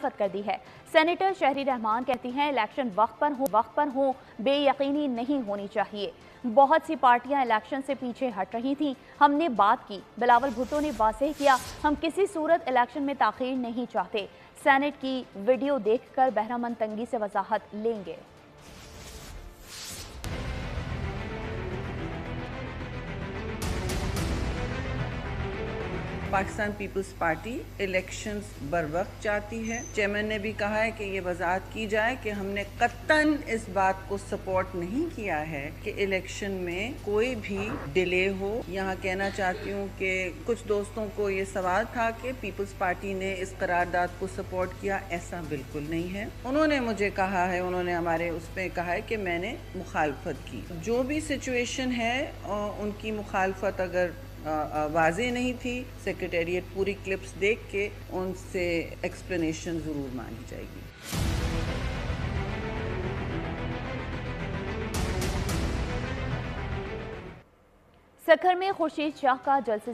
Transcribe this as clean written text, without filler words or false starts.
کر دی ہے۔ سینیٹر شہری رحمان کہتی ہیں الیکشن وقت پر ہوں بے یقینی نہیں ہونی چاہیے۔ بہت سی پارٹیاں الیکشن سے پیچھے ہٹ رہی تھیں، ہم نے بات کی۔ بلاول بھٹو نے واضح کیا ہم کسی صورت الیکشن میں تاخیر نہیں چاہتے۔ سینٹ کی ویڈیو دیکھ کر بہرامند تنگی سے وضاحت لیں گے۔ پاکستان پیپلز پارٹی الیکشنز بر وقت چاہتی ہے۔ چیئرمین نے بھی کہا ہے کہ یہ وضاحت کی جائے کہ ہم نے قطعاً اس بات کو سپورٹ نہیں کیا ہے کہ الیکشن میں کوئی بھی ڈیلے ہو۔ یہاں کہنا چاہتی ہوں کہ کچھ دوستوں کو یہ سوال تھا کہ پیپلز پارٹی نے اس قرارداد کو سپورٹ کیا، ایسا بالکل نہیں ہے۔ انہوں نے مجھے کہا ہے، انہوں نے ہمارے اس پہ کہا ہے کہ میں نے مخالفت کی۔ جو بھی سچویشن ہے ان کی مخالفت اگر واضح نہیں تھی، سیکریٹریٹ پوری کلپس دیکھ کے ان سے ایکسپلینیشن ضرور مانگی جائے گی۔ سکھر میں خورشید شاہ کا جلسے